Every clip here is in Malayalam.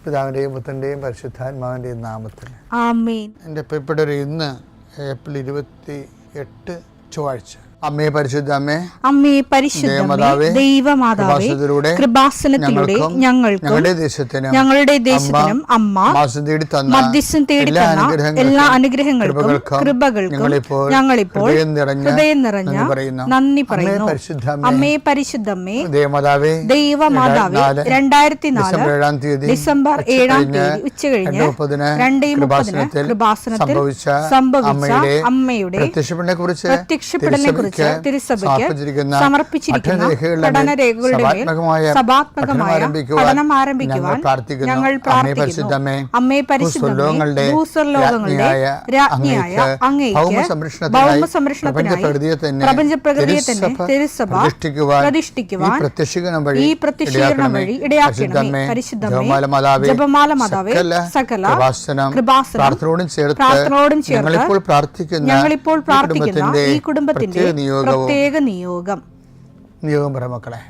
പിതാവിൻ്റെയും പുത്രൻ്റെയും പരിശുദ്ധാത്മാവിൻ്റെയും നാമത്തിൽ ആമേൻ. എൻ്റെ പ്രിയപ്പെട്ടവരെ, ഇന്ന് ഏപ്രിൽ 28 ചൊവ്വാഴ്ച. അമ്മേ പരിശുദ്ധ അമ്മേ, അമ്മേ പരിശുദ്ധമേ, ദൈവമാതാവേ, കൃപാസനത്തിലൂടെ ഞങ്ങൾക്കും ഞങ്ങളുടെ ദേശത്തിനും അമ്മ മധ്യസ്ഥം തേടി തന്ന എല്ലാ അനുഗ്രഹങ്ങൾക്കും കൃപകൾക്കും ഞങ്ങളിപ്പോൾ ഹൃദയം നിറഞ്ഞ നന്ദി പറയുന്നു. അമ്മേ പരിശുദ്ധമേ, ദൈവമാതാവേ, 2004 ഡിസംബർ 7 ഉച്ചകഴിഞ്ഞ് 2:30 കൃപാസനത്തിൽ സംഭവിച്ച അമ്മയുടെ പ്രത്യക്ഷപ്പെടലിനെ കുറിച്ച് തിരുസഭയ്ക്ക് സമർപ്പിച്ചിരിക്കുന്ന പഠനരേഖകളുടെ മേൽ സഭാത്മകമായ പഠനം ആരംഭിക്കുവാൻ ഞങ്ങൾ പ്രാർത്ഥിക്കുന്നു. അമ്മേ പരിശുദ്ധമേ, ഭൂസ്വർലോകങ്ങളുടെ രാജ്ഞിയായ അങ്ങേയ്ക്ക് ഭൗമസംരക്ഷണത്തിനായി പ്രപഞ്ചപ്രകൃതിയെ തന്നെ തിരുസഭ പ്രതിഷ്ഠിക്കുവാൻ ഈ പ്രത്യക്ഷീകരണം വഴി ഇടയാക്കണമേ. പരിശുദ്ധമേ, ജപമാല മാതാവേ, സകല കൃപാസനം പ്രാർത്ഥനയോടും ചേർത്ത് ഞങ്ങളിപ്പോൾ പ്രാർത്ഥിക്കുന്ന ഈ കുടുംബത്തിന്റെ പ്രത്യേക നിയോഗം പറ മക്കളെ.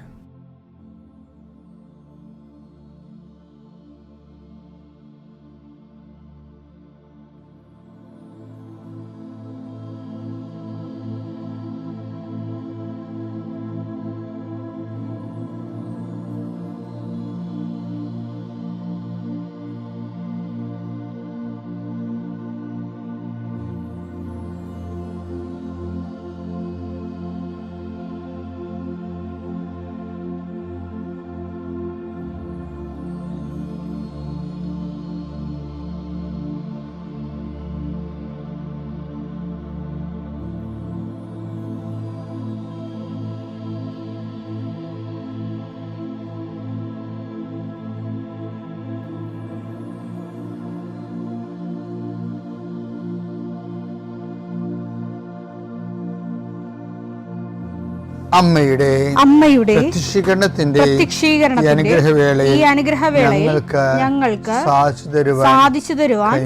അമ്മയുടെ പ്രത്യക്ഷീകരണത്തിന്റെ ഈ അനുഗ്രഹവേളയിൽ ഞങ്ങൾക്ക് സാധിച്ചു തരുവാൻ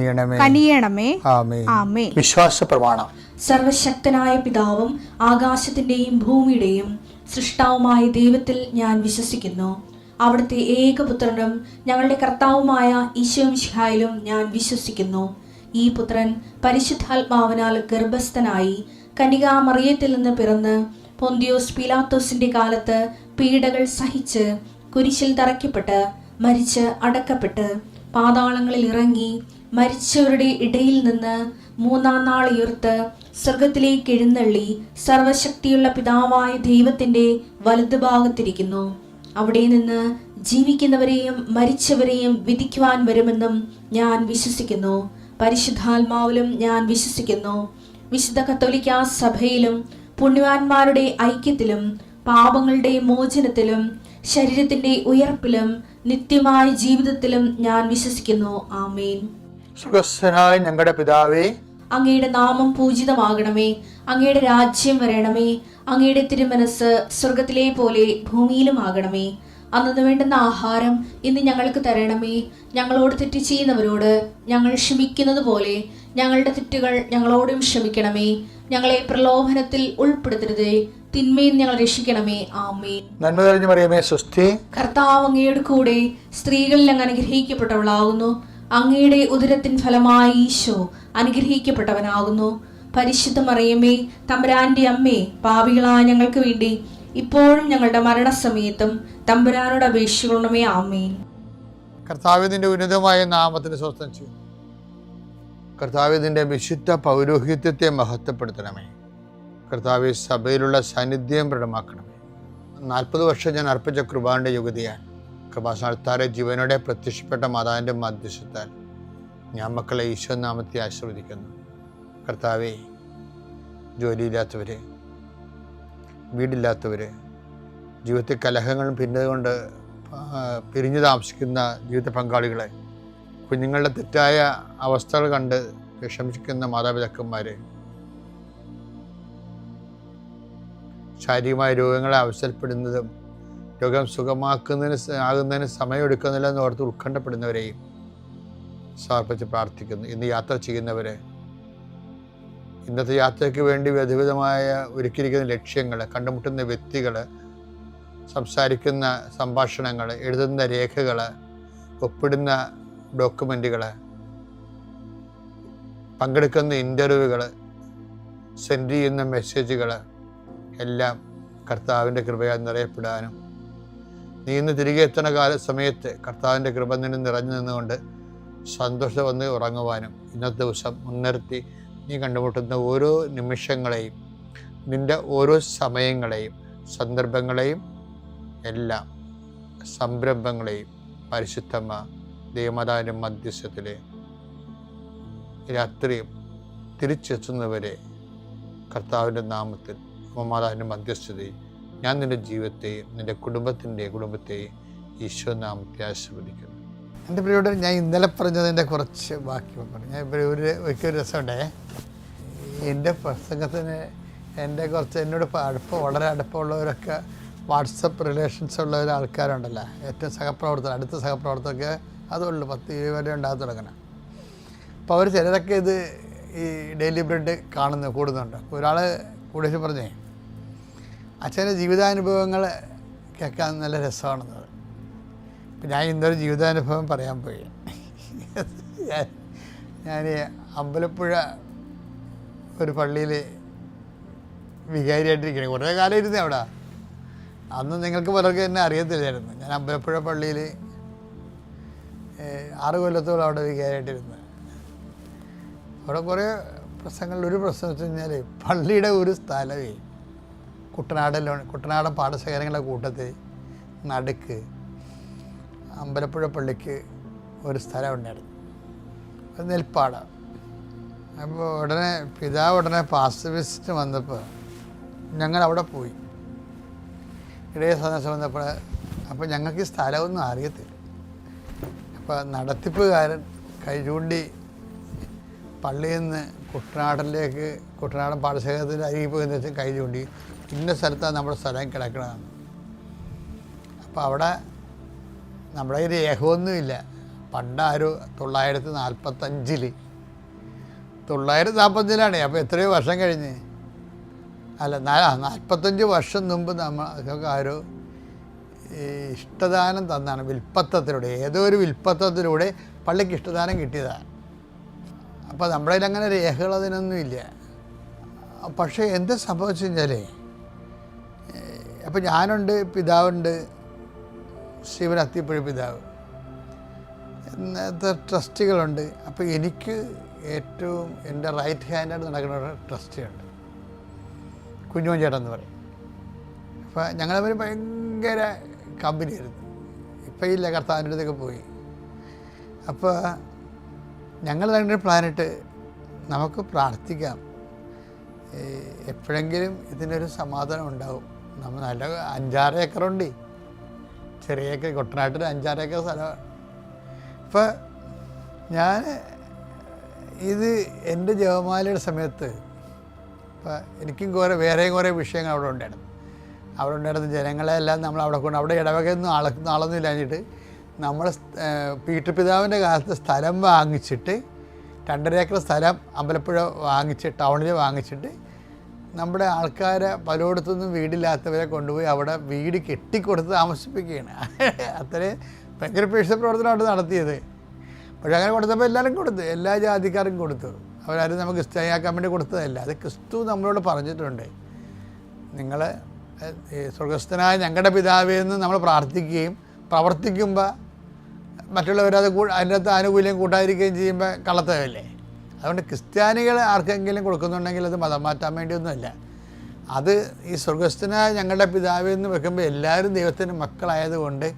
കനിയണമേ. ആമേൻ. വിശ്വാസ പ്രമാണം. സർവശക്തനായ പിതാവും ആകാശത്തിന്റെയും ഭൂമിയുടെയും സൃഷ്ടാവുമായ ദൈവത്തിൽ ഞാൻ വിശ്വസിക്കുന്നു. അവിടുത്തെ ഏകപുത്രനും ഞങ്ങളുടെ കർത്താവുമായ ഈശോമിശിഹായിലും ഞാൻ വിശ്വസിക്കുന്നു. ഈ പുത്രൻ പരിശുദ്ധാത്മാവിനാൽ ഗർഭസ്ഥനായി കന്യകാമറിയത്തിൽ നിന്ന് പിറന്ന് പൊന്തിയോസ് പീലാത്തോസിന്റെ കാലത്ത് പീഡകൾ സഹിച്ച് കുരിശിൽ തറയ്ക്കപ്പെട്ട് മരിച്ച് അടക്കപ്പെട്ട് പാതാളങ്ങളിൽ ഇറങ്ങി മരിച്ചവരുടെ ഇടയിൽ നിന്ന് 3-ാം നാൾ ഉയർത്ത് സ്വർഗത്തിലേക്ക് എഴുന്നള്ളി സർവശക്തിയുള്ള പിതാവായ ദൈവത്തിന്റെ വലതുഭാഗത്തിരിക്കുന്നു. അവിടെ നിന്ന് ജീവിക്കുന്നവരെയും മരിച്ചവരെയും വിധിക്കുവാൻ വരുമെന്നും ഞാൻ വിശ്വസിക്കുന്നു. പരിശുദ്ധാത്മാവിലും ഞാൻ വിശ്വസിക്കുന്നു. വിശുദ്ധ കത്തോലിക്കാ സഭയിലും പുണ്യവാന്മാരുടെ ഐക്യത്തിലും പാപങ്ങളുടെ മോചനത്തിലും ശരീരത്തിന്റെ ഉയർപ്പിലും നിത്യമായ ജീവിതത്തിലും ഞാൻ വിശ്വസിക്കുന്നു. ആമേൻ. സുഖസ്ഥനായ ഞങ്ങളുടെ പിതാവേ, അങ്ങയുടെ നാമം പൂജിതമാകണമേ. അങ്ങയുടെ രാജ്യം വരണമേ. അങ്ങയുടെ തിരുമനസ് സ്വർഗത്തിലെ പോലെ ഭൂമിയിലും ആകണമേ. അന്നു വേണ്ടുന്ന ആഹാരം ഇന്ന് ഞങ്ങൾക്ക് തരണമേ. ഞങ്ങളോട് തെറ്റ് ചെയ്യുന്നവരോട് ഞങ്ങൾ ക്ഷമിക്കുന്നത് പോലെ ഞങ്ങളുടെ തെറ്റുകൾ ഞങ്ങളോടും ക്ഷമിക്കണമേ. ഞങ്ങളെ പ്രലോഭനത്തിൽ ഉൾപ്പെടുത്തരുതേ, തിന്മയിൽ ഞങ്ങൾ രക്ഷിക്കണമേ. ആമേൻ. നന്മ നിറഞ്ഞ മറിയമേ, സ്വസ്തി. കർത്താവ് അങ്ങയുടെ കൂടെ സ്ത്രീകളിൽ അങ്ങ് അനുഗ്രഹിക്കപ്പെട്ടവളാകുന്നു. അങ്ങയുടെ ഉദരത്തിൻ ഫലമായി ഈശോ അനുഗ്രഹിക്കപ്പെട്ടവനാകുന്നു. പരിശുദ്ധ മറിയമേ, തമ്പുരാന്റെ അമ്മേ, പാപികളായ ഞങ്ങൾക്ക് വേണ്ടി ഇപ്പോഴും ഞങ്ങളുടെ മരണസമയത്തും തമ്പുരാനോട് അപേക്ഷിക്കണമേ. ആമേൻ. കർത്താവിന്റെ ഉന്നതമായ നാമത്തിന് സ്വസ്ഥം ചെയ്യും. കർത്താവിന്റെ വിശുദ്ധ പൗരോഹിത്യത്തെ മഹത്വപ്പെടുത്തണമേ. കർത്താവ് സഭയിലുള്ള സാന്നിധ്യം പ്രകടമാക്കണമേ. 40 വർഷം ഞാൻ അർപ്പിച്ച കൃപാന്റെ യുഗതിയാൽ കൃപാസനത്താറെ ജീവനോടെ പ്രത്യക്ഷപ്പെട്ട മാതാവിൻ്റെ മധ്യസ്ഥത്താൽ ഞാൻ മക്കളെ ഈശോ നാമത്തെ ആശീർവദിക്കുന്നു. കർത്താവേ, ജോലിയില്ലാത്തവര്, വീടില്ലാത്തവര്, ജീവിതത്തിൽ കലഹങ്ങളും ഭിന്നതകൊണ്ട് പിരിഞ്ഞു താമസിക്കുന്ന ജീവിത പങ്കാളികളെ, കുഞ്ഞുങ്ങളുടെ തെറ്റായ അവസ്ഥകൾ കണ്ട് വിഷമിക്കുന്ന മാതാപിതാക്കന്മാരെ, ശാരീരികമായ രോഗങ്ങളെ അവസരപ്പെടുന്നതും രോഗം ആകുന്നതിന് സമയമെടുക്കുന്നില്ലെന്ന് ഓർത്ത് ഉത്കണ്ഠപ്പെടുന്നവരെയും സമർപ്പിച്ച് പ്രാർത്ഥിക്കുന്നു. ഇന്ന് യാത്ര ചെയ്യുന്നവരെ, ഇന്നത്തെ യാത്രയ്ക്ക് വേണ്ടി വിവിധമായ ഒരുക്കിയിരിക്കുന്ന ലക്ഷ്യങ്ങൾ, കണ്ടുമുട്ടുന്ന വ്യക്തികൾ, സംസാരിക്കുന്ന സംഭാഷണങ്ങൾ, എഴുതുന്ന രേഖകൾ, ഒപ്പിടുന്ന ഡോക്യുമെൻറ്റുകൾ, പങ്കെടുക്കുന്ന ഇൻ്റർവ്യൂകൾ, സെൻഡ് ചെയ്യുന്ന മെസ്സേജുകൾ എല്ലാം കർത്താവിൻ്റെ കൃപയാൽ നിറയപ്പെടാനും നീ ഇന്ന് തിരികെ എത്തുന്ന സമയത്ത് കർത്താവിൻ്റെ കൃപ നിന്നും നിറഞ്ഞു നിന്നുകൊണ്ട് സന്തോഷം വന്ന് ഉറങ്ങുവാനും ഇന്നത്തെ ദിവസം മുൻനിർത്തി നീ കണ്ടുമുട്ടുന്ന ഓരോ നിമിഷങ്ങളെയും, നിൻ്റെ ഓരോ സമയങ്ങളെയും, സന്ദർഭങ്ങളെയും, എല്ലാം സംരംഭങ്ങളെയും പരിശുദ്ധമ്മ ദൈവമാതാവിൻ്റെ മധ്യസ്ഥത്തിൽ രാത്രിയും തിരിച്ചെത്തുന്നവരെ കർത്താവിൻ്റെ നാമത്തിൽ മാതാവിൻ്റെ മധ്യസ്ഥതയിൽ ഞാൻ നിൻ്റെ ജീവിതത്തെയും നിൻ്റെ കുടുംബത്തെയും ഈശോ നാമത്തെ ആശീർവദിക്കുന്നു. എൻ്റെ പ്രിയോട് ഞാൻ ഇന്നലെ പറഞ്ഞതിൻ്റെ കുറച്ച് ബാക്കി പറഞ്ഞു. ഞാൻ ഇപ്പോൾ ഒരു രസമുണ്ടേ, എൻ്റെ പ്രസംഗത്തിന് എൻ്റെ കുറച്ച് എന്നോട് വളരെ അടുപ്പമുള്ളവരൊക്കെ വാട്സപ്പ് റിലേഷൻസ് ഉള്ള ആൾക്കാരുണ്ടല്ലോ, ഏറ്റവും സഹപ്രവർത്തകർ, അടുത്ത സഹപ്രവർത്തകർക്ക് അതുള്ളൂ 10-20 വരെ ഉണ്ടാകാൻ തുടങ്ങണം. അപ്പോൾ അവർ ചിലരൊക്കെ ഇത് ഈ ഡെയിലി ബ്രെഡ് കൂടുന്നുണ്ട്. അപ്പോൾ ഒരാൾ കൂടി പറഞ്ഞേ, അച്ഛൻ്റെ ജീവിതാനുഭവങ്ങൾ കേൾക്കാൻ നല്ല രസമാണെന്നത്. ഇപ്പം ഞാൻ ഇന്നൊരു ജീവിതാനുഭവം പറയാൻ പോയി. ഞാൻ അമ്പലപ്പുഴ ഒരു പള്ളിയിൽ വികാരിയായിട്ടിരിക്കണേ, കുറേ കാലം ഇരുന്നേ അവിടെ. അന്ന് നിങ്ങൾക്ക് പലർക്കും എന്നെ അറിയത്തില്ലായിരുന്നു. ഞാൻ അമ്പലപ്പുഴ പള്ളിയിൽ 6 കൊല്ലത്തോളം അവിടെ വികാരിയായിട്ടിരുന്നു. അവിടെ കുറേ പ്രശ്നങ്ങളിൽ ഒരു പ്രശ്നം വെച്ച് കഴിഞ്ഞാൽ പള്ളിയുടെ ഒരു സ്ഥലമേ കുട്ടനാടൻ പാടശേഖരങ്ങളുടെ കൂട്ടത്തിൽ നടുക്ക് അമ്പലപ്പുഴ പള്ളിക്ക് ഒരു സ്ഥലം ഉണ്ടായിരുന്നു, അത് നെൽപ്പാടം. അപ്പോൾ പിതാവ് പാസ്റ്റർ വിസിറ്റ് വന്നപ്പോൾ ഞങ്ങൾ അവിടെ പോയി. ഇടയ സന്ദർശനം വന്നപ്പോൾ അപ്പോൾ ഞങ്ങൾക്ക് ഈ സ്ഥലമൊന്നും അറിയത്തില്ല. അപ്പോൾ നടത്തിപ്പുകാരൻ കൈ ചൂണ്ടി പള്ളിയിൽ നിന്ന് കുട്ടനാടൻ പാടശേഖരത്തിൻ്റെ അരികിൽ പോയി വെച്ച് കൈ ചൂണ്ടി ഇന്ന സ്ഥലത്താണ് നമ്മുടെ സ്ഥലം കിടക്കണമെന്ന്. അപ്പോൾ അവിടെ നമ്മുടെ ഈ രേഖയൊന്നുമില്ല. പണ്ടാരും 945 അപ്പോൾ എത്രയോ വർഷം കഴിഞ്ഞ്, അല്ല 45 വർഷം മുമ്പ് നമ്മൾക്ക് ആരോ ഇഷ്ടദാനം തന്നാണ്, വിൽപ്പത്തത്തിലൂടെ, ഏതോ ഒരു വിൽപ്പത്തത്തിലൂടെ പള്ളിക്ക് ഇഷ്ടദാനം കിട്ടിയതാണ്. അപ്പോൾ നമ്മുടെ കയ്യിൽ അങ്ങനെ രേഖകൾ അതിനൊന്നുമില്ല. പക്ഷേ എന്ത് സംഭവിച്ചു കഴിഞ്ഞാൽ, അപ്പോൾ ഞാനുണ്ട്, പിതാവുണ്ട്, ശിവൻ അത്തിപ്പുഴ പിതാവ്, ഇന്നത്തെ ട്രസ്റ്റികളുണ്ട്. അപ്പോൾ എനിക്ക് ഏറ്റവും എൻ്റെ റൈറ്റ് ഹാൻഡായിട്ട് നടക്കുന്ന ഒരു ട്രസ്റ്റിയുണ്ട്, കുഞ്ഞോൻ ചേട്ടൻ എന്ന് പറയും. അപ്പോൾ ഞങ്ങൾ തമ്മിൽ ഭയങ്കര കമ്പനിയായിരുന്നു. ഇപ്പം ഇല്ല, കർത്താവിൻ്റെ അടുത്തൊക്കെ പോയി. അപ്പോൾ ഞങ്ങൾ രണ്ടൊരു പ്ലാനിട്ട് നമുക്ക് പ്രാർത്ഥിക്കാം, എപ്പോഴെങ്കിലും ഇതിനൊരു സമാധാനം ഉണ്ടാവും. നമ്മൾ നല്ല 5-6 ഏക്കറുണ്ട്, ചെറിയ ഏക്കർ, കുട്ടനാട്ടിൽ 5-6 ഏക്കർ സ്ഥലമാണ്. അപ്പോൾ ഞാൻ ഇത് എൻ്റെ ജപമാലയുടെ സമയത്ത് അപ്പോൾ എനിക്കും വേറെയും കുറേ വിഷയങ്ങൾ അവിടെ ഉണ്ടായിരുന്നു. ജനങ്ങളെല്ലാം നമ്മൾ അവിടെ ഇടവകയൊന്നും അളന്നില്ലാഞ്ഞിട്ട് നമ്മൾ പീറ്റർ പിതാവിൻ്റെ കാലത്ത് സ്ഥലം വാങ്ങിച്ചിട്ട് 2.5 ഏക്കർ സ്ഥലം അമ്പലപ്പുഴ ടൗണിൽ വാങ്ങിച്ചിട്ട് നമ്മുടെ ആൾക്കാരെ പലയിടത്തുനിന്നും വീടില്ലാത്തവരെ കൊണ്ടുപോയി അവിടെ വീട് കെട്ടിക്കൊടുത്ത് താമസിപ്പിക്കുകയാണ്. അത്രയും ഭയങ്കര പേഴ്സ പ്രവർത്തനമാണ് നടത്തിയത്. പക്ഷേ അങ്ങനെ കൊടുത്തപ്പോൾ എല്ലാവരും കൊടുത്തു, എല്ലാ ജാതിക്കാർക്കും കൊടുത്തു. അവരാരും നമുക്ക് ക്രിസ്ത്യാനിയാക്കാൻ വേണ്ടി കൊടുത്തതല്ല. അത് ക്രിസ്തു നമ്മളോട് പറഞ്ഞിട്ടുണ്ട്, നിങ്ങൾ സ്വർഗസ്ഥനായ ഞങ്ങളുടെ പിതാവേ എന്ന് നമ്മൾ പ്രാർത്ഥിക്കുകയും പ്രവർത്തിക്കുമ്പോൾ മറ്റുള്ളവരത് അതിനകത്ത് ആനുകൂല്യം കൂട്ടാതിരിക്കുകയും ചെയ്യുമ്പോൾ കള്ളത്തരമല്ലേ. അതുകൊണ്ട് ക്രിസ്ത്യാനികൾ ആർക്കെങ്കിലും കൊടുക്കുന്നുണ്ടെങ്കിൽ അത് മതം മാറ്റാൻ വേണ്ടിയൊന്നുമല്ല. അത് ഈ സ്വർഗസ്ഥനായ ഞങ്ങളുടെ പിതാവേ എന്ന് വെക്കുമ്പോൾ എല്ലാവരും ദൈവത്തിൻ്റെ മക്കളായതുകൊണ്ട്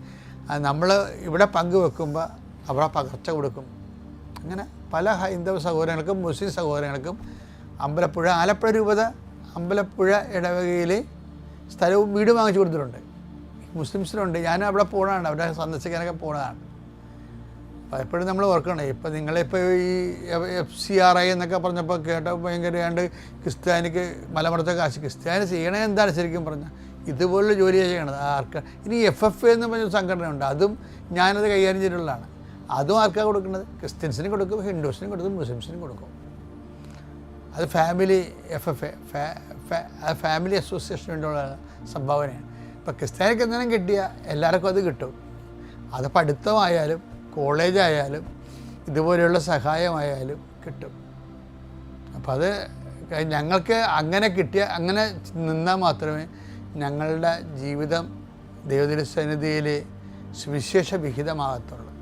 നമ്മൾ ഇവിടെ പങ്കുവെക്കുമ്പോൾ അവിടെ പകർച്ച കൊടുക്കും. അങ്ങനെ പല ഹൈന്ദവ സഹോദരങ്ങൾക്കും മുസ്ലിം സഹോദരങ്ങൾക്കും ആലപ്പുഴ രൂപത അമ്പലപ്പുഴ ഇടവകയിൽ സ്ഥലവും വീടും വാങ്ങിച്ചു കൊടുത്തിട്ടുണ്ട്. മുസ്ലിംസിനുണ്ട്. ഞാൻ അവിടെ പോകണതാണ്, അവരെ സന്ദർശിക്കാനൊക്കെ പോകണതാണ്. പലപ്പോഴും നമ്മൾ ഓർക്കണം. ഇപ്പം നിങ്ങളിപ്പോൾ ഈ FCRI എന്നൊക്കെ പറഞ്ഞപ്പോൾ കേട്ടപ്പോൾ ഭയങ്കരമായിട്ട് ക്രിസ്ത്യാനിക്ക് മലമറച്ച കാശ്. ക്രിസ്ത്യാനി ചെയ്യണേ എന്താണ് ശരിക്കും പറഞ്ഞാൽ ഇതുപോലുള്ള ജോലി ചെയ്യണത് ആർക്കാണ്. ഇനി FFA എന്ന് പറഞ്ഞൊരു സംഘടനയുണ്ട്, അതും ഞാനത് കൈകാര്യം ചെയ്തിട്ടുള്ളതാണ്. അതും ആർക്കാണ് കൊടുക്കുന്നത്? ക്രിസ്ത്യൻസിനും കൊടുക്കും, ഹിന്ദുസിനും കൊടുക്കും, മുസ്ലിംസിനും കൊടുക്കും. അത് ഫാമിലി FFA ഫാമിലി അസോസിയേഷന് വേണ്ടിയുള്ള സംഭാവനയാണ്. ഇപ്പോൾ ക്രിസ്ത്യാനിക്ക് എന്തെങ്കിലും കിട്ടിയാൽ എല്ലാവർക്കും അത് കിട്ടും. അത് പഠിത്തമായാലും കോളേജായാലും ഇതുപോലെയുള്ള സഹായമായാലും കിട്ടും. അപ്പം അത് ഞങ്ങൾക്ക് അങ്ങനെ അങ്ങനെ നിന്നാൽ മാത്രമേ ഞങ്ങളുടെ ജീവിതം ദൈവത്തിൻ്റെ സുവിശേഷ വിഹിതമാകത്തുള്ളൂ.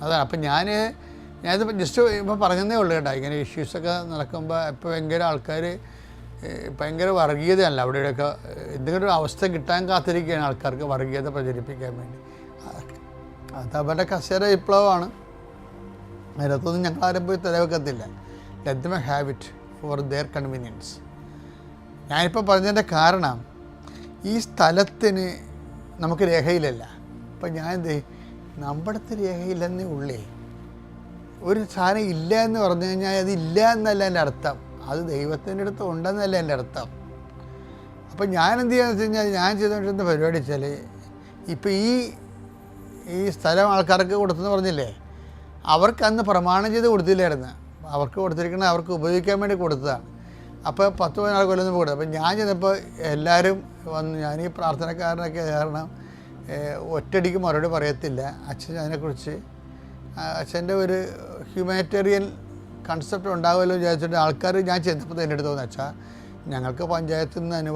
അതാണ്. അപ്പം ഞാനിത് ജസ്റ്റ് ഇപ്പോൾ പറഞ്ഞതേ ഉള്ളൂ കേട്ടോ. ഇങ്ങനെ ഇഷ്യൂസൊക്കെ നടക്കുമ്പോൾ ഇപ്പോൾ ഭയങ്കര ആൾക്കാർ ഭയങ്കര വർഗീയതയല്ല അവിടെയൊക്കെ എന്തെങ്കിലും ഒരു അവസ്ഥ കിട്ടാൻ കാത്തിരിക്കുകയാണ് ആൾക്കാർക്ക് വർഗീയത പ്രചരിപ്പിക്കാൻ വേണ്ടി. അത് അവരുടെ കസേര വിപ്ലവമാണ്. അതിനകത്തൊന്നും ഞങ്ങൾ ആരും പോയി തലവെക്കത്തില്ല. Let them have it for their convenience. ഞാനിപ്പോൾ പറഞ്ഞതിൻ്റെ കാരണം ഈ സ്ഥലത്തിന് നമുക്ക് രേഖയിലല്ല. അപ്പം ഞാൻ നമ്മുടെ അടുത്ത് രേഖയില്ലെന്നേ ഉള്ളേ. ഒരു സാധനം ഇല്ല എന്ന് പറഞ്ഞു കഴിഞ്ഞാൽ അത് ഇല്ല എന്നല്ല എൻ്റെ അർത്ഥം, അത് ദൈവത്തിൻ്റെ അടുത്ത് ഉണ്ടെന്നല്ല എൻ്റെ അർത്ഥം. അപ്പം ഞാൻ എന്ത് ചെയ്യാന്ന് വെച്ച് കഴിഞ്ഞാൽ ഞാൻ ചെയ്തുകൊണ്ടിരുന്ന പരിപാടി വെച്ചാൽ ഇപ്പം ഈ സ്ഥലം ആൾക്കാർക്ക് കൊടുത്തെന്ന് പറഞ്ഞില്ലേ, അവർക്ക് അന്ന് പ്രമാണം ചെയ്ത് കൊടുത്തില്ലായിരുന്നു. അവർക്ക് കൊടുത്തിരിക്കുന്നത് അവർക്ക് ഉപയോഗിക്കാൻ വേണ്ടി കൊടുത്തതാണ്. അപ്പോൾ 10-14 കൊല്ലം മുമ്പ് കൊടുത്തത്. അപ്പം ഞാൻ ചെന്നപ്പോൾ എല്ലാവരും വന്ന്, ഞാൻ ഈ പ്രാർത്ഥനക്കാരനൊക്കെ കാരണം ഒറ്റയടിക്ക് മറുപടി പറയത്തില്ല. അച്ഛൻ അതിനെക്കുറിച്ച് അച്ഛൻ്റെ ഒരു ഹ്യൂമാനിറ്റേറിയൻ കൺസെപ്റ്റ് ഉണ്ടാകുമല്ലോ വിചാരിച്ചിട്ട് ആൾക്കാർ ഞാൻ ചെന്നപ്പോൾ എൻ്റെ അടുത്ത് തോന്നുന്നു, അച്ഛാ ഞങ്ങൾക്ക് പഞ്ചായത്തിൽ നിന്ന്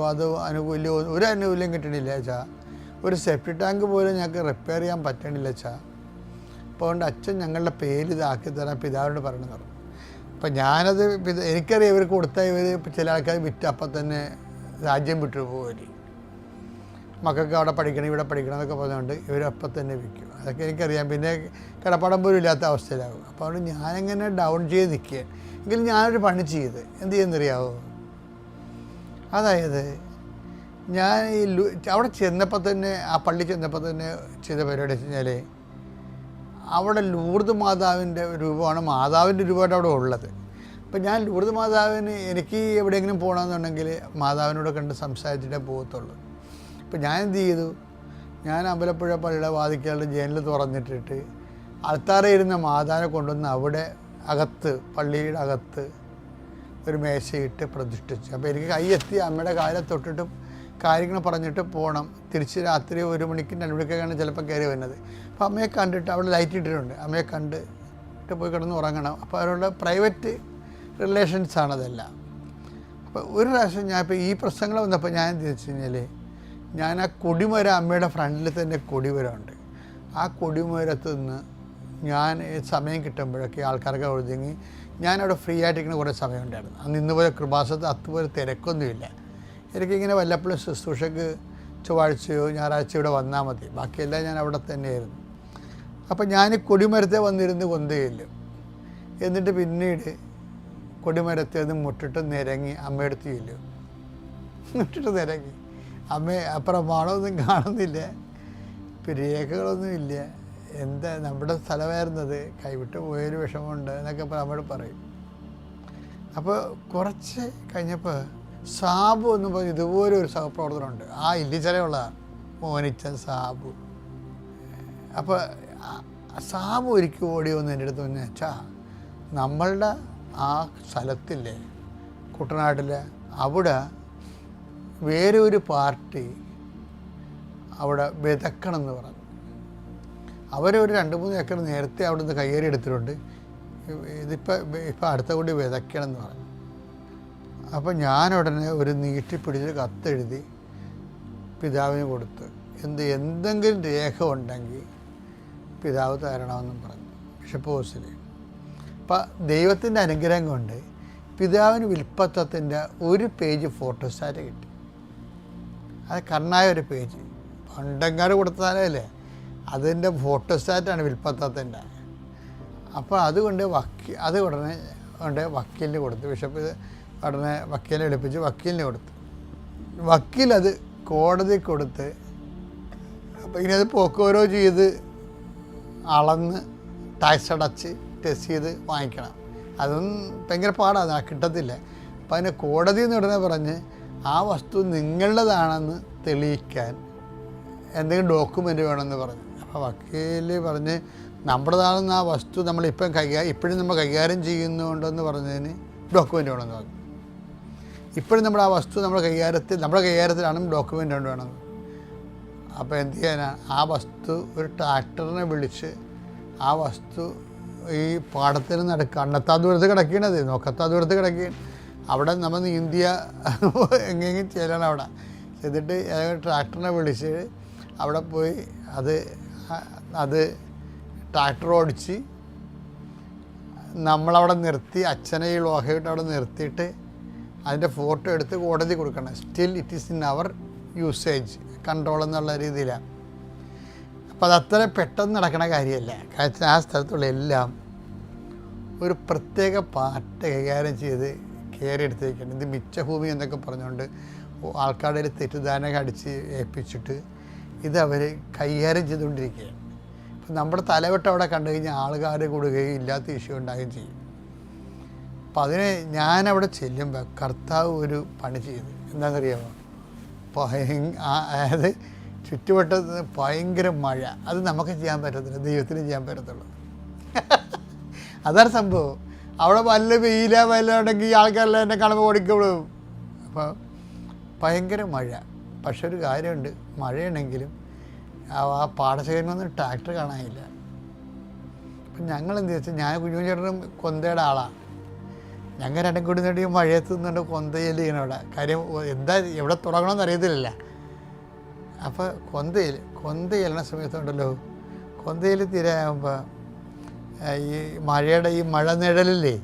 ഒരു ആനുകൂല്യം കിട്ടണില്ല അച്ഛാ, ഒരു സെപ്റ്റി ടാങ്ക് പോലും ഞങ്ങൾക്ക് റിപ്പയർ ചെയ്യാൻ പറ്റണില്ല അച്ഛാ. അപ്പോൾ അതുകൊണ്ട് അച്ഛൻ ഞങ്ങളുടെ പേര് ഇതാക്കി തരാൻ പിതാവിനോട് പറയണമെന്ന് പറഞ്ഞു. അപ്പം ഞാനത് എനിക്കറിയാം ഇവർ കൊടുത്താൽ ഇവർ ചില ആൾക്കാർ വിറ്റ് അപ്പം തന്നെ രാജ്യം വിട്ടു പോകും, മക്കൾക്ക് അവിടെ പഠിക്കണം ഇവിടെ പഠിക്കണം എന്നൊക്കെ പറഞ്ഞുകൊണ്ട് ഇവരപ്പം തന്നെ വിൽക്കും. അതൊക്കെ എനിക്കറിയാം. പിന്നെ കിടപ്പാടം പോലും ഇല്ലാത്ത അവസ്ഥയിലാകും. അപ്പോൾ അതുകൊണ്ട് ഞാനിങ്ങനെ ഡൗൺ ചെയ്ത് നിൽക്കുക. എങ്കിലും ഞാനൊരു പണി ചെയ്ത് എന്ത് ചെയ്യുന്നറിയാവോ, അതായത് ഞാൻ അവിടെ ചെന്നപ്പോൾ തന്നെ, ആ പള്ളി ചെന്നപ്പോൾ തന്നെ ചെയ്ത പരിപാടി വെച്ച് കഴിഞ്ഞാൽ അവിടെ ലൂർദ് മാതാവിൻ്റെ രൂപമാണ്, മാതാവിൻ്റെ രൂപമായിട്ട് അവിടെ ഉള്ളത്. അപ്പം ഞാൻ ലൂർദ് മാതാവിന് എനിക്ക് എവിടെയെങ്കിലും പോകണമെന്നുണ്ടെങ്കിൽ മാതാവിനോട് കണ്ട് സംസാരിച്ചിട്ടേ പോകത്തുള്ളൂ. അപ്പം ഞാൻ എന്ത് ചെയ്തു, ഞാൻ അമ്പലപ്പുഴ പള്ളിയുടെ വാതിക്കലുടെ ജനൽ തുറന്നിട്ടിട്ട് അൾത്താറയിൽ ഇരുന്ന മാതാവിനെ കൊണ്ടുവന്ന് അവിടെ അകത്ത്, പള്ളിയുടെ അകത്ത് ഒരു മേശയിട്ട് പ്രതിഷ്ഠിച്ചു. അപ്പോൾ എനിക്ക് കൈയെത്തി അമ്മയുടെ കാലിൽ തൊട്ടിട്ടും കാര്യങ്ങൾ പറഞ്ഞിട്ട് പോകണം. തിരിച്ച് രാത്രി 1 മണിക്കും 2 മണിക്കൊക്കെയാണ് ചിലപ്പോൾ കയറി വരുന്നത്. അപ്പോൾ അമ്മയെ കണ്ടിട്ട് അവിടെ ലൈറ്റ് ഇട്ടിട്ടുണ്ട്, അമ്മയെ കണ്ടിട്ട് പോയി കിടന്ന് ഉറങ്ങണം. അപ്പോൾ അവരുടെ പ്രൈവറ്റ് റിലേഷൻസാണതെല്ലാം. അപ്പോൾ ഒരു പ്രാവശ്യം ഞാൻ ഇപ്പോൾ ഈ പ്രശ്നങ്ങൾ വന്നപ്പോൾ ഞാൻ എന്ത് വെച്ച് കഴിഞ്ഞാൽ, ഞാൻ ആ കൊടിമരം, അമ്മയുടെ ഫ്രണ്ടിൽ തന്നെ കൊടിമരമുണ്ട്, ആ കൊടിമരത്ത് നിന്ന് ഞാൻ സമയം കിട്ടുമ്പോഴൊക്കെ ആൾക്കാർക്ക് ഒഴുതെങ്കിൽ ഞാനവിടെ ഫ്രീ ആയിട്ടിരിക്കുന്ന കുറേ സമയമുണ്ടായിരുന്നു. അന്ന് ഇന്നുപോലെ കൃപാസനത്ത് അതുപോലെ തിരക്കൊന്നുമില്ല. എനിക്കിങ്ങനെ വല്ലപ്പോഴും ശുശ്രൂഷക്ക് ചൊവ്വാഴ്ചയോ ഞായറാഴ്ചയോ ഇവിടെ വന്നാൽ മതി, ബാക്കിയെല്ലാം ഞാൻ അവിടെ തന്നെയായിരുന്നു. അപ്പം ഞാൻ കൊടിമരത്തെ വന്നിരുന്ന് കൊന്തയില്ല. എന്നിട്ട് പിന്നീട് കൊടിമരത്തെ ഒന്ന് മുട്ടിട്ട് നിരങ്ങി അമ്മയെടുത്ത് ചെല്ലും. മുട്ടിട്ട് നിരങ്ങി അപ്പുറം മണമൊന്നും കാണുന്നില്ല, രേഖകളൊന്നും ഇല്ല, എന്താ നമ്മുടെ സ്ഥലമായിരുന്നത്, കൈവിട്ട് പോയൊരു വിഷമമുണ്ട് എന്നൊക്കെ അമ്മയോട് പറയും. അപ്പോൾ കുറച്ച് കഴിഞ്ഞപ്പോൾ സാബു എന്ന് പറഞ്ഞ് ഇതുപോലെ ഒരു സഹപ്രവർത്തനമുണ്ട്, ആ ഇല്ലിച്ചലയുള്ളതാണ്, മോനിച്ചൻ സാബു. അപ്പോൾ സാബു ഒരിക്കൽ ഓടി വന്ന് എൻ്റെ അടുത്ത് വന്ന്, അച്ഛാ നമ്മളുടെ ആ സ്ഥലത്തില്ലേ കുട്ടനാട്ടിൽ, അവിടെ വേറെ ഒരു പാർട്ടി അവിടെ വിതക്കണം എന്ന് പറഞ്ഞു. അവരൊരു 2-3 ഏക്കർ നേരത്തെ അവിടെ നിന്ന് കയ്യേറി എടുത്തിട്ടുണ്ട്, ഇപ്പം അടുത്ത കൂടി വിതയ്ക്കണം എന്ന് പറഞ്ഞു. അപ്പോൾ ഞാനുടനെ ഒരു നീട്ടിപ്പിടിച്ച് കത്തെഴുതി പിതാവിന് കൊടുത്ത്, എന്തെങ്കിലും രേഖ ഉണ്ടെങ്കിൽ പിതാവ് തരണമെന്നും പറഞ്ഞു ബിഷപ്പ് ഹൗസിൽ. അപ്പം ദൈവത്തിൻ്റെ അനുഗ്രഹം കൊണ്ട് പിതാവിന് വിൽപ്പത്തത്തിൻ്റെ ഒരു പേജ് ഫോട്ടോസ്റ്റാറ്റ് കിട്ടി. അത് കണ്ണായ ഒരു പേജ്, പണ്ടങ്ങാട് കൊടുത്താലേ അതിൻ്റെ ഫോട്ടോസ്റ്റാറ്റാണ് വിൽപ്പത്തത്തിൻ്റെ. അപ്പോൾ അതുകൊണ്ട് ഉടനെ വക്കീലിന് കൊടുത്തു. ബിഷപ്പ് ഉടനെ വക്കീലിനെ വിളിപ്പിച്ച് വക്കീലിന് കൊടുത്തു. വക്കീലത് കോടതി കൊടുത്ത്, അപ്പോൾ ഇനി അത് പോക്കോരോ ചെയ്ത് അളന്ന് ടാക്സ് അടച്ച് ടെസ്റ്റ് ചെയ്ത് വാങ്ങിക്കണം. അതൊന്നും ഭയങ്കര പാടാണ്, കിട്ടത്തില്ല. അപ്പം അതിന് കോടതി എന്ന് ഉടനെ പറഞ്ഞ് ആ വസ്തു നിങ്ങളുടേതാണെന്ന് തെളിയിക്കാൻ എന്തെങ്കിലും ഡോക്യുമെൻ്റ് വേണമെന്ന് പറഞ്ഞു. അപ്പോൾ വക്കീൽ പറഞ്ഞ് നമ്മുടേതാണെന്ന് ആ വസ്തു നമ്മളിപ്പം ഇപ്പോഴും നമ്മൾ കൈകാര്യം ചെയ്യുന്നുണ്ടെന്ന് പറഞ്ഞതിന് ഡോക്യുമെൻ്റ് വേണമെന്ന് പറഞ്ഞു. ഇപ്പോഴും നമ്മുടെ ആ വസ്തു നമ്മുടെ കൈകാര്യത്തിലാണ് ഡോക്യുമെൻ്റ് വേണമെന്ന്. അപ്പോൾ എന്ത് ചെയ്യാനാണ്, ആ വസ്തു ഒരു ട്രാക്ടറിനെ വിളിച്ച് ആ വസ്തു ഈ പാടത്തിന് കണ്ണെത്താ ദൂരത്ത് കിടക്കണത്, നോക്കത്താ ദൂരത്ത് കിടക്കുകയാണ്. അവിടെ നമ്മൾ നീന്തിയ എങ്ങനെയും ചെല്ലണം. അവിടെ എന്നിട്ട് ട്രാക്ടറിനെ വിളിച്ച് അവിടെ പോയി അത് ട്രാക്ടർ ഓടിച്ച് നമ്മളവിടെ നിർത്തി, അച്ഛനെ ഈ ലോഹയിട്ട് അവിടെ നിർത്തിയിട്ട് അതിൻ്റെ ഫോട്ടോ എടുത്ത് കോടതി കൊടുക്കണം. സ്റ്റിൽ ഇറ്റ് ഈസ് ഇൻ അവർ യൂസേജ് കൺട്രോൾ എന്നുള്ള രീതിയിലാണ്. അപ്പം അതത്ര പെട്ടെന്ന് നടക്കണ കാര്യമല്ല. കാരണം ആ സ്ഥലത്തുള്ള എല്ലാം ഒരു പ്രത്യേക പാർട്ട് കൈകാര്യം ചെയ്ത് കയറി എടുത്ത് വയ്ക്കണം. ഇത് മിച്ചഭൂമി എന്നൊക്കെ പറഞ്ഞുകൊണ്ട് ആൾക്കാരുടെ തെറ്റിദ്ധാരണ അടിച്ച് ഏൽപ്പിച്ചിട്ട് ഇതവർ കൈകാര്യം ചെയ്തുകൊണ്ടിരിക്കുകയാണ്. അപ്പം നമ്മുടെ തലവട്ടം അവിടെ കണ്ടു കഴിഞ്ഞാൽ ആൾക്കാർ കൂടുകയും ഇല്ലാത്ത ഇഷ്യൂ ഉണ്ടാകുകയും ചെയ്യും. അപ്പം അതിന് ഞാനവിടെ ചെല്ലുമ്പോൾ കർത്താവ് ഒരു പണി ചെയ്തു. എന്താണെന്നറിയാമോ? അതായത് ചുറ്റുവട്ടത്ത് ഭയങ്കര മഴ. അത് നമുക്ക് ചെയ്യാൻ പറ്റത്തില്ല, ദൈവത്തിന് ചെയ്യാൻ പറ്റത്തുള്ളൂ. അതാണ് സംഭവം. അവിടെ വല്ല വല്ല ഉണ്ടെങ്കിൽ ആൾക്കാരെല്ലാം എന്നെ കാണുമ്പോൾ ഓടിക്കോളും. അപ്പോൾ ഭയങ്കര മഴ. പക്ഷെ ഒരു കാര്യമുണ്ട്, മഴയാണെങ്കിലും ആ പാടശേഖരനൊന്നും ട്രാക്ടർ കാണാനില്ല. അപ്പം ഞങ്ങൾ എന്ത് വെച്ചാൽ, ഞാൻ കുഞ്ഞുചേട്ടനും കൊന്തയുടെ ആളാണ്. ഞങ്ങൾ രണ്ടും കൂടി നേടി മഴയത്ത് നിന്നുകൊണ്ട് കൊന്തയിൽ ചെയ്യണം അവിടെ. കാര്യം എന്താ എവിടെ തുടങ്ങണമെന്ന് അറിയത്തില്ല. അപ്പോൾ കൊന്ത ചെല്ലണ സമയത്തുണ്ടല്ലോ, കൊന്തയിൽ തിരയാകുമ്പോൾ ഈ മഴയുടെ ഈ മഴ നിഴലില്ലേ,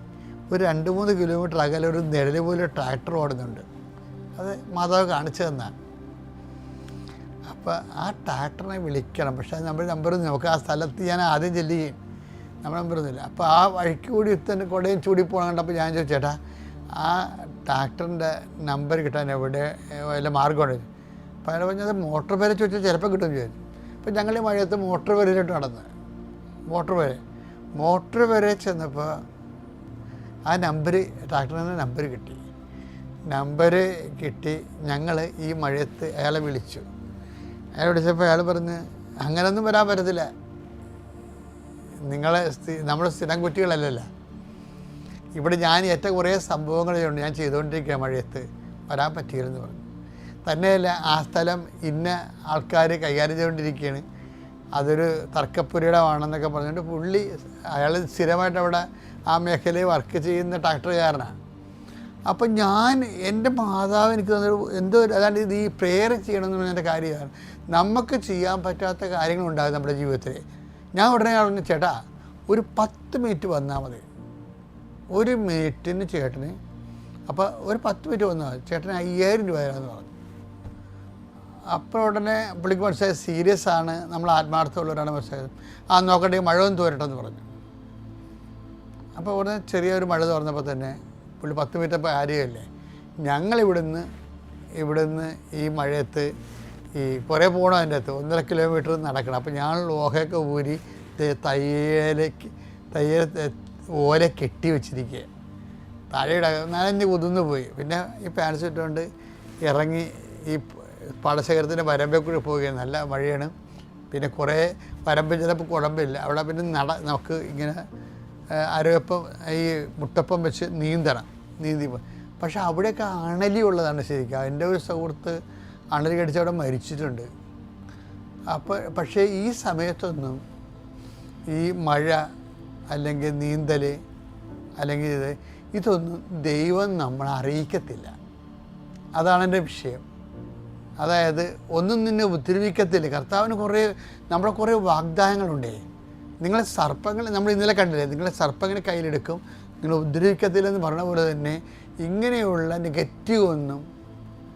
ഒരു 2-3 കിലോമീറ്റർ അകലെ ഒരു നിഴൽ പോലെ ട്രാക്ടർ ഓടുന്നുണ്ട്. അത് മാതാവ് കാണിച്ചു തന്നാണ്. അപ്പോൾ ആ ട്രാക്ടറിനെ വിളിക്കണം. പക്ഷേ അത് നമ്മുടെ നമ്പറൊന്നും, നമുക്ക് ആ സ്ഥലത്ത് ഞാൻ ആദ്യം ചെല്ലുകയും നമ്മുടെ നമ്പറൊന്നുമില്ല. അപ്പോൾ ആ വഴിക്ക് കൂടി തന്നെ കുടയും ചൂടി പോകണം കണ്ടപ്പോൾ ഞാൻ ചോദിച്ചു, ചേട്ടാ ആ ട്രാക്ടറിൻ്റെ നമ്പർ കിട്ടാൻ എവിടെ വല്ല മാർഗമുണ്ട്? അപ്പോൾ അയാൾ പറഞ്ഞത് മോട്ടോർ പേരെ ചോദിച്ചാൽ ചിലപ്പോൾ കിട്ടുമെന്ന് ചോദിച്ചു. അപ്പോൾ ഞങ്ങൾ ഈ മഴയത്ത് മോട്ടോർ പേരിലോട്ട് നടന്ന് മോട്ടോർ വരെ ചെന്നപ്പോൾ ആ ട്രാക്ടറിൻ്റെ നമ്പർ കിട്ടി. ഞങ്ങൾ ഈ മഴയത്ത് അയാളെ വിളിച്ചു. വിളിച്ചപ്പോൾ അയാൾ പറഞ്ഞ്, അങ്ങനെയൊന്നും വരാൻ പറ്റത്തില്ല, നമ്മൾ സ്ഥിരം കുറ്റികളല്ലല്ലോ. ഇവിടെ ഞാൻ ഏറ്റവും കുറേ സംഭവങ്ങളുണ്ട്, ഞാൻ ചെയ്തുകൊണ്ടിരിക്കുക, മഴയത്ത് വരാൻ പറ്റിയില്ലെന്ന് പറഞ്ഞു. തന്നെയല്ല, ആ സ്ഥലം ഇന്ന ആൾക്കാർ കൈകാര്യം ചെയ്തുകൊണ്ടിരിക്കുകയാണ്, അതൊരു തർക്കപ്പുരയിടമാണെന്നൊക്കെ പറഞ്ഞുകൊണ്ട് അയാൾ സ്ഥിരമായിട്ട് അവിടെ ആ മേഖലയിൽ വർക്ക് ചെയ്യുന്ന ട്രാക്ടറുകാരനാണ്. അപ്പം എൻ്റെ മാതാവ് എനിക്ക് തന്നൊരു അതാണ്ട് ഇത് ഈ പ്രെയർ ചെയ്യണമെന്ന് പറഞ്ഞതിൻ്റെ കാര്യമാണ്. നമുക്ക് ചെയ്യാൻ പറ്റാത്ത കാര്യങ്ങളുണ്ടാകും നമ്മുടെ ജീവിതത്തിൽ. ഞാൻ ഉടനെ പറഞ്ഞു, ചേട്ടാ ഒരു 10 മിനിറ്റ് വന്നാൽ മതി, 1 മിനിറ്റിന് ചേട്ടന്. അപ്പോൾ ഒരു 10 മിനിറ്റ് വന്നാൽ മതി, ചേട്ടന് 5000 രൂപ തരാമെന്ന് പറഞ്ഞു. അപ്പോൾ ഉടനെ പുള്ളിക്ക് മനസ്സിലായി സീരിയസ് ആണ്, നമ്മൾ ആത്മാർത്ഥമുള്ളവരാണ് മനസ്സിലായത്. നോക്കട്ടെ മഴ ഒന്ന് തോരട്ടെന്ന് പറഞ്ഞു. അപ്പോൾ ഉടനെ ചെറിയൊരു മഴ തുറന്നപ്പോൾ തന്നെ പുള്ളി 10 മിനിറ്റ് അപ്പോൾ കാര്യമല്ലേ. ഇവിടുന്ന് ഈ മഴയത്ത് ഈ കുറേ പോകണം, അതിൻ്റെ അകത്ത് 1.5 കിലോമീറ്റർ നടക്കണം. അപ്പോൾ ഞാൻ ലോഹയൊക്കെ ഊരി തയ്യൽ ഓല കെട്ടി വെച്ചിരിക്കുക. താഴെയുടെ നനഞ്ഞ് കുതിർന്നു പോയി. പിന്നെ ഈ പാൻസ് ഇട്ടുകൊണ്ട് ഇറങ്ങി ഈ പാടശേഖരത്തിൻ്റെ വരമ്പിൽ കൂടി പോവുകയാണ്. നല്ല മഴയാണ്. പിന്നെ കുറേ വരമ്പിൽ ചിലപ്പോൾ കുഴമ്പില്ല. അവിടെ പിന്നെ നമുക്ക് ഇങ്ങനെ അരവപ്പം ഈ മുട്ടപ്പം വെച്ച് നീന്തി പക്ഷെ അവിടെയൊക്കെ അണലി ഉള്ളതാണ് ശരിക്കും. എൻ്റെ ഒരു സുഹൃത്ത് അണലി കടിച്ച് അവിടെ മരിച്ചിട്ടുണ്ട്. പക്ഷേ ഈ സമയത്തൊന്നും ഈ മഴ അല്ലെങ്കിൽ നീന്തൽ അല്ലെങ്കിൽ ഇതൊന്നും ദൈവം നമ്മളെ അറിയിക്കത്തില്ല. അതാണ് എൻ്റെ വിഷയം. അതായത് ഒന്നും നിന്നെ ഉപദ്രവിക്കത്തില്ല. കർത്താവിന് നമ്മളെ കുറേ വാഗ്ദാനങ്ങളുണ്ടേ. നമ്മൾ ഇന്നലെ കണ്ടില്ലേ, നിങ്ങളെ സർപ്പങ്ങളെ കയ്യിലെടുക്കും, നിങ്ങൾ ഉപദ്രവിക്കത്തില്ലെന്ന് പറഞ്ഞ പോലെ തന്നെ ഇങ്ങനെയുള്ള നെഗറ്റീവ് ഒന്നും,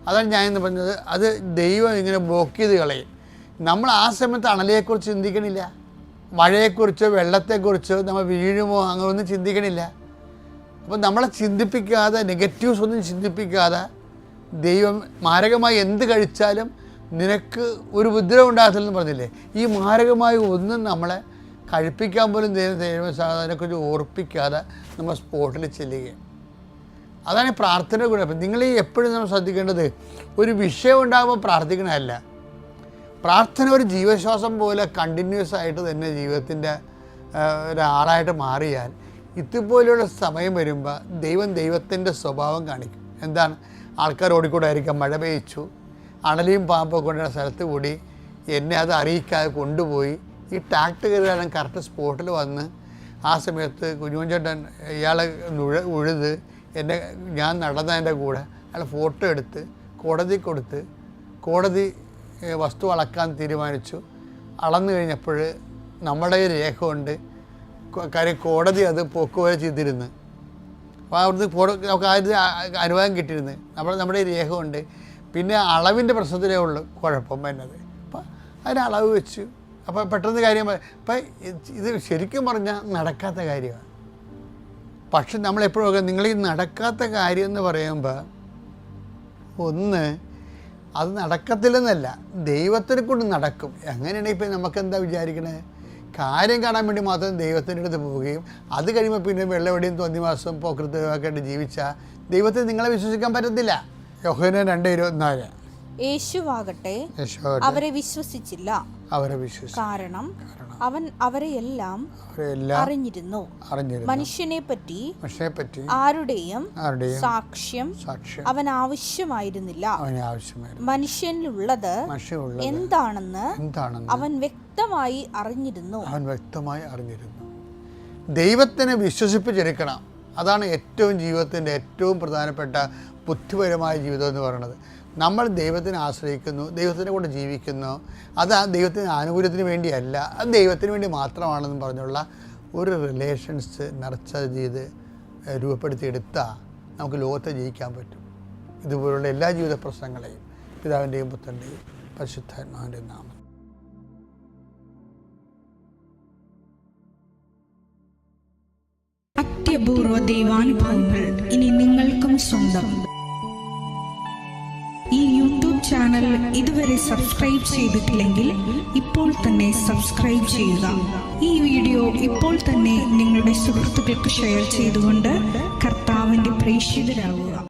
അതാണ് ഞാനിന്ന് പറഞ്ഞത്, അത് ദൈവം ഇങ്ങനെ ബ്ലോക്ക് ചെയ്ത് കളയും. നമ്മൾ ആ സമയത്ത് അണലിയെക്കുറിച്ച് ചിന്തിക്കണില്ല, മഴയെക്കുറിച്ചോ വെള്ളത്തെക്കുറിച്ചോ നമ്മൾ വീഴുമോ അങ്ങനെയൊന്നും ചിന്തിക്കണില്ല. അപ്പം നമ്മളെ ചിന്തിപ്പിക്കാതെ, നെഗറ്റീവ്സ് ഒന്നും ചിന്തിപ്പിക്കാതെ ദൈവം മാരകമായി എന്ത് കഴിച്ചാലും നിനക്ക് ഒരു ഉപദ്രവം ഉണ്ടാകത്തില്ലെന്ന് പറഞ്ഞില്ലേ. ഈ മാരകമായി ഒന്നും നമ്മളെ കഴിപ്പിക്കാൻ പോലും ദൈവസാധനത്തെക്കുറിച്ച് ഓർപ്പിക്കാതെ നമ്മൾ സ്പോട്ടിൽ ചെല്ലുകയാണ്. അതാണ് പ്രാർത്ഥന ഗുണം. അപ്പം നിങ്ങൾ എപ്പോഴും നമ്മൾ ശ്രദ്ധിക്കേണ്ടത്, ഒരു വിഷയം ഉണ്ടാകുമ്പോൾ പ്രാർത്ഥിക്കണമല്ല. പ്രാർത്ഥന ഒരു ജീവശ്വാസം പോലെ കണ്ടിന്യൂസ് ആയിട്ട് തന്നെ ജീവിതത്തിൻ്റെ ഒരാളായിട്ട് മാറിയാൽ ഇതുപോലെയുള്ള സമയം വരുമ്പോൾ ദൈവത്തിൻ്റെ സ്വഭാവം കാണിക്കും. എന്താണ്? ആൾക്കാർ ഓടിക്കൂടായിരിക്കാം, മഴ പെയ്ച്ചു, അണലിയും പാമ്പൊക്കെ കൊണ്ടുള്ള സ്ഥലത്ത് കൂടി എന്നെ അത് അറിയിക്കാതെ കൊണ്ടുപോയി ഈ ടാക്ട് കയറാനും കറക്റ്റ് സ്പോട്ടിൽ വന്ന് ആ സമയത്ത് കുഞ്ഞുചേട്ടൻ ഇയാളെ ഉഴുത് ഞാൻ നടന്നതിൻ്റെ കൂടെ അയാൾ ഫോട്ടോ എടുത്ത് കോടതി കൊടുത്ത് കോടതി വസ്തു അളക്കാൻ തീരുമാനിച്ചു. അളന്നു കഴിഞ്ഞപ്പോൾ നമ്മുടെ രേഖ കൊണ്ട് കാര്യം കോടതി അത് പോക്കുവരെ ചെയ്തിരുന്നു. അപ്പോൾ അവിടുന്ന് നമുക്ക് ആദ്യം അനുവാദം കിട്ടിയിരുന്നു. നമ്മുടെ രേഖ കൊണ്ട് പിന്നെ അളവിൻ്റെ പ്രശ്നത്തിലേ ഉള്ളൂ കുഴപ്പം വരുന്നത്. അപ്പം അതിന് അളവ് വെച്ചു. അപ്പോൾ പെട്ടെന്ന് കാര്യം ഇപ്പം ഇത് ശരിക്കും പറഞ്ഞാൽ നടക്കാത്ത കാര്യമാണ്. പക്ഷെ നമ്മളെപ്പോഴും നിങ്ങൾ ഈ നടക്കാത്ത കാര്യം എന്ന് പറയുമ്പോൾ ഒന്ന് അത് നടക്കത്തില്ലെന്നല്ല, ദൈവത്തിനെ കൊണ്ട് നടക്കും. അങ്ങനെയാണെങ്കിൽ ഇപ്പം നമുക്കെന്താ വിചാരിക്കണേ, കാര്യം കാണാൻ വേണ്ടി മാത്രം ദൈവത്തിൻ്റെ അടുത്ത് പോവുകയും അത് കഴിയുമ്പോൾ പിന്നെ വെള്ളവടിയും തോന്നിവാസവും പോക്കൃത്തൊക്കെ ആയിട്ട് ജീവിച്ചാൽ ദൈവത്തെ നിങ്ങളെ വിശ്വസിക്കാൻ പറ്റത്തില്ല. യോഹന്നാൻ 2:24. യേശുവാകട്ടെ അവരെ വിശ്വസിച്ചില്ല, കാരണം അവൻ അവരെയെല്ലാം അറിഞ്ഞിരുന്നു. മനുഷ്യനെ പറ്റി ആരുടെയും സാക്ഷ്യം അവൻ ആവശ്യമായിരുന്നില്ല. മനുഷ്യനിലുള്ളത് എന്താണെന്ന് അവൻ വ്യക്തമായി അറിഞ്ഞിരുന്നു. ദൈവത്തിനെ വിശ്വസിപ്പിച്ചെടുക്കണം. അതാണ് ഏറ്റവും ജീവിതത്തിൻ്റെ ഏറ്റവും പ്രധാനപ്പെട്ട ബുദ്ധിപരമായ ജീവിതം എന്ന് പറയുന്നത്. നമ്മൾ ദൈവത്തിനെ ആശ്രയിക്കുന്നു, ദൈവത്തിനെ കൊണ്ട് ജീവിക്കുന്നു. അത് ആ ദൈവത്തിൻ്റെ ആനുകൂല്യത്തിന് വേണ്ടിയല്ല, അത് ദൈവത്തിന് വേണ്ടി മാത്രമാണെന്ന് പറഞ്ഞുള്ള ഒരു റിലേഷൻസ് നർച്ചർ ചെയ്ത് രൂപപ്പെടുത്തിയെടുത്താൽ നമുക്ക് ലോകത്തെ ജയിക്കാൻ പറ്റും. ഇതുപോലുള്ള എല്ലാ ജീവിത പ്രശ്നങ്ങളെയും പിതാവിൻ്റെയും പുത്രൻ്റെയും പരിശുദ്ധാത്മാവിൻ്റെയും നാമം. അത്യപൂർവ ദൈവാനുഭവങ്ങൾ ഇനി നിങ്ങൾക്കും സ്വന്തം. ഈ യൂട്യൂബ് ചാനൽ ഇതുവരെ സബ്സ്ക്രൈബ് ചെയ്തിട്ടില്ലെങ്കിൽ ഇപ്പോൾ തന്നെ സബ്സ്ക്രൈബ് ചെയ്യുക. ഈ വീഡിയോ ഇപ്പോൾ തന്നെ നിങ്ങളുടെ സുഹൃത്തുക്കൾക്ക് ഷെയർ ചെയ്തുകൊണ്ട് കർത്താവിൻ്റെ പ്രേക്ഷിതരാകുക.